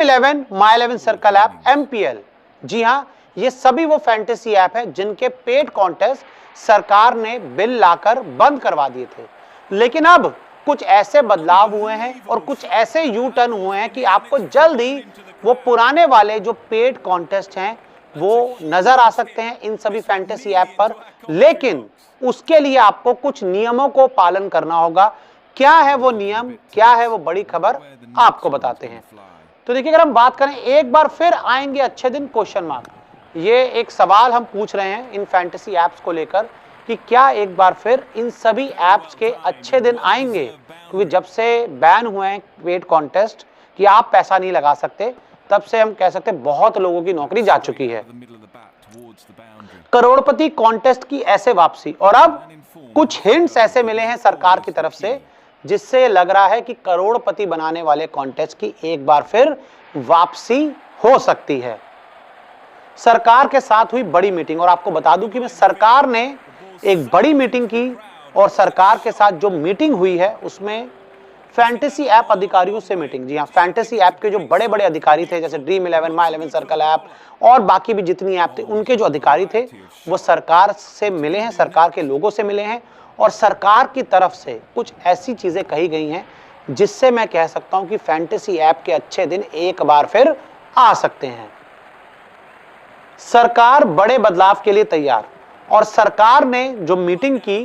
11 माई 11 circle app, MPL, जी हाँ, ये सभी वो फैंटेसी ऐप है जिनके पेड कॉन्टेस्ट सरकार ने बिल लाकर बंद करवा दिए थे। लेकिन अब कुछ ऐसे बदलाव हुए हैं और कुछ ऐसे यू टर्न हुए हैं कि आपको जल्द ही वो पुराने वाले जो पेड कॉन्टेस्ट हैं वो नजर आ सकते हैं इन सभी फैंटेसी ऐप पर। लेकिन उसके लिए आपको कुछ नियमों को पालन करना होगा। क्या है वो नियम, क्या है वो बड़ी खबर, आपको बताते हैं। तो देखिए, अगर हम बात करें, एक बार फिर आएंगे अच्छे दिन क्वेश्चन मार्क। ये एक सवाल हम पूछ रहे हैं इन फैंटेसी ऐप्स को लेकर कि क्या एक बार फिर इन सभी ऐप्स के अच्छे दिन आएंगे, क्योंकि जब से बैन हुए हैं पेड कॉन्टेस्ट कि आप पैसा नहीं लगा सकते, तब से हम कह सकते हैं बहुत लोगों की नौकरी जा चुकी है। करोड़पति कॉन्टेस्ट की ऐसे वापसी, और अब कुछ हिंट्स ऐसे मिले हैं सरकार की तरफ से जिससे लग रहा है कि करोड़पति बनाने वाले कॉन्टेस्ट की एक बार फिर वापसी हो सकती है। सरकार के साथ हुई बड़ी मीटिंग, और आपको बता दूं कि सरकार ने एक बड़ी मीटिंग की, और सरकार के साथ जो मीटिंग हुई है उसमें फैंटेसी ऐप अधिकारियों से मीटिंग। जी हाँ, फैंटेसी ऐप के जो बड़े बड़े अधिकारी थे, जैसे ड्रीम 11, माई 11 सर्कल ऐप और बाकी भी जितनी ऐप थे, उनके जो अधिकारी थे वो सरकार से मिले हैं, सरकार के लोगों से मिले हैं, और सरकार की तरफ से कुछ ऐसी चीजें कही गई हैं जिससे मैं कह सकता हूं कि फैंटेसी ऐप के अच्छे दिन एक बार फिर आ सकते हैं। सरकार बड़े बदलाव के लिए तैयार, और सरकार ने जो मीटिंग की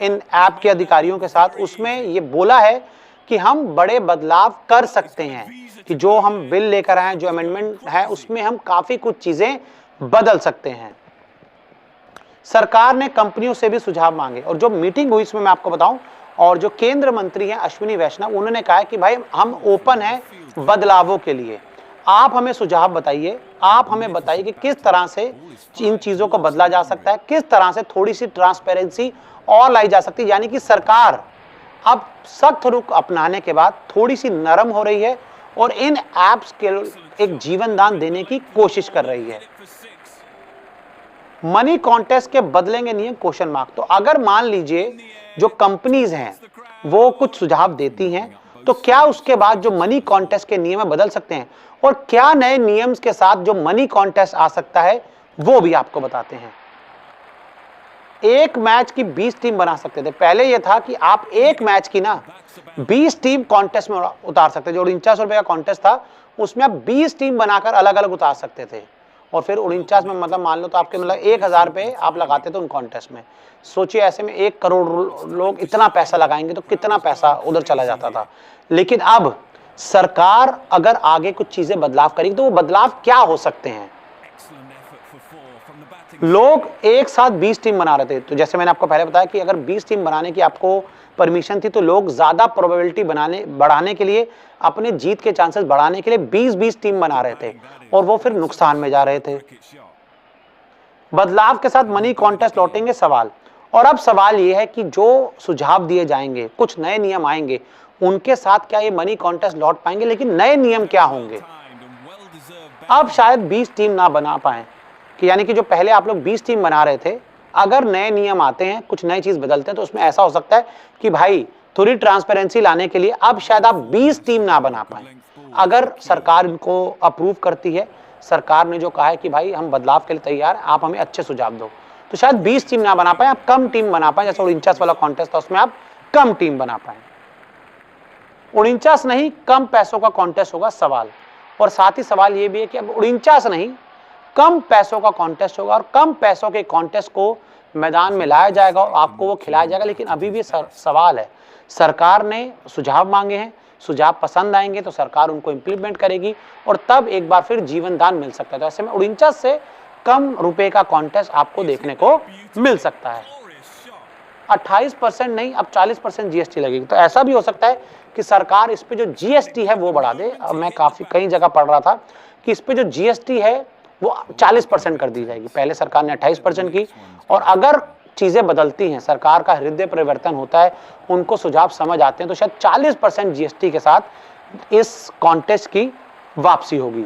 इन ऐप के अधिकारियों के साथ, उसमें ये बोला है कि हम बड़े बदलाव कर सकते हैं, कि जो हम बिल लेकर आए हैं, जो अमेंडमेंट है, उसमें हम काफी कुछ चीजें बदल सकते हैं। सरकार ने कंपनियों से भी सुझाव मांगे, और जो मीटिंग हुई इसमें मैं आपको बताऊं, और जो केंद्र मंत्री हैं अश्विनी वैष्णव, उन्होंने कहा कि भाई हम ओपन हैं बदलावों के लिए, आप हमें सुझाव बताइए, आप हमें बताइए कि किस तरह से इन चीजों को बदला जा सकता है, किस तरह से थोड़ी सी ट्रांसपेरेंसी और लाई जा सकती है। यानी कि सरकार अब सख्त रुख अपनाने के बाद थोड़ी सी नरम हो रही है और इन ऐप्स के एक जीवन दान देने की कोशिश कर रही है। मनी कॉन्टेस्ट के बदलेंगे नियम क्वेश्चन मार्क। तो अगर मान लीजिए जो कंपनीज हैं वो कुछ सुझाव देती हैं, तो क्या उसके बाद जो मनी कॉन्टेस्ट के नियम बदल सकते हैं, और क्या नए नियम्स के साथ जो मनी कॉन्टेस्ट आ सकता है वो भी आपको बताते हैं। एक मैच की 20 टीम बना सकते थे। पहले यह था कि आप एक मैच की ना 20 टीम कॉन्टेस्ट में उतार सकते थे। जो 49 रुपए का कॉन्टेस्ट था उसमें आप 20 टीम बनाकर अलग अलग उतार सकते थे, और फिर 49 में मतलब मान लो तो आपके मतलब 1000 रुपए आप लगाते थे उन कॉन्टेस्ट में। सोचिए, ऐसे में 1 करोड़ लोग इतना पैसा लगाएंगे तो कितना पैसा उधर चला जाता था। लेकिन अब सरकार अगर आगे कुछ चीजें बदलाव करेगी, तो वो बदलाव क्या हो सकते हैं। लोग एक साथ 20 टीम बना रहे थे, तो जैसे मैंने आपको पहले बताया कि अगर 20 टीम बनाने की आपको परमिशन थी, तो लोग ज्यादा प्रोबेबिलिटी बढ़ाने के लिए, अपने जीत के चांसेस बढ़ाने के लिए 20-20 टीम बना रहे थे, और वो फिर नुकसान में जा रहे थे। बदलाव के साथ मनी कॉन्टेस्ट लौटेंगे सवाल, और अब सवाल ये है कि जो सुझाव दिए जाएंगे, कुछ नए नियम आएंगे, उनके साथ क्या ये मनी कॉन्टेस्ट लौट पाएंगे, लेकिन नए नियम क्या होंगे। अब शायद 20 टीम ना बना पाए, कि यानी कि जो पहले आप लोग 20 टीम बना रहे थे, अगर नए नियम आते हैं, कुछ नई चीज बदलते हैं, तो उसमें ऐसा हो सकता है कि भाई थोड़ी ट्रांसपेरेंसी लाने के लिए अब शायद आप 20 टीम ना बना पाए। अगर सरकार इनको अप्रूव करती है, सरकार ने जो कहा है कि भाई हम बदलाव के लिए तैयार हैं, आप हमें अच्छे सुझाव दो, तो शायद 20 टीम ना बना पाए, आप कम टीम बना पाए। जैसे 49 वाला कॉन्टेस्ट था उसमें आप कम टीम बना पाए। 49 नहीं, कम पैसों का कॉन्टेस्ट होगा सवाल, और साथ ही सवाल ये भी है कि अब 49 नहीं, कम पैसों का कॉन्टेस्ट होगा, और कम पैसों के कॉन्टेस्ट को मैदान में लाया जाएगा और आपको वो खिलाया जाएगा। लेकिन अभी भी सवाल है, सरकार ने सुझाव मांगे हैं, सुझाव पसंद आएंगे तो सरकार उनको इंप्लीमेंट करेगी, और तब एक बार फिर जीवन दान मिल सकता है। तो ऐसे में 49 से कम रुपए का कॉन्टेस्ट आपको देखने को मिल सकता है। 28% नहीं, अब 40% जीएसटी लगेगी। तो ऐसा भी हो सकता है कि सरकार इस पे जो जीएसटी है वो बढ़ा दे। अब मैं कई जगह पढ़ रहा था कि इस पे जो जीएसटी है वो 40% कर दी जाएगी। पहले सरकार ने 28% की, और अगर चीजें बदलती हैं, सरकार का हृदय परिवर्तन होता है, उनको सुझाव समझ आते हैं, तो शायद 40% जीएसटी के साथ इस कॉन्टेस्ट की वापसी होगी।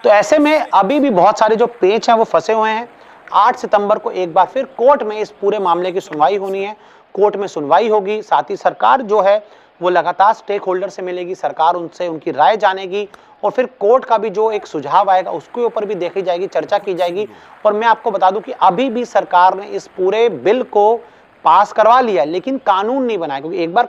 तो ऐसे में अभी भी बहुत सारे जो पेच हैं वो फंसे हुए हैं। 8 सितंबर को एक बार फिर कोर्ट में इस पूरे मामले की सुनवाई होनी है, कोर्ट में सुनवाई होगी। साथ ही सरकार जो है वो लगातार स्टेक होल्डर से मिलेगी, सरकार उनसे उनकी राय जानेगी और फिर कोर्ट का भी जो एक सुझाव आएगा उसके ऊपर भी देखी जाएगी, चर्चा की जाएगी। और मैं आपको बता दूं कि अभी भी सरकार ने इस पूरे बिल को पास करवा लिया, लेकिन कानून नहीं बनाया, क्योंकि एक बार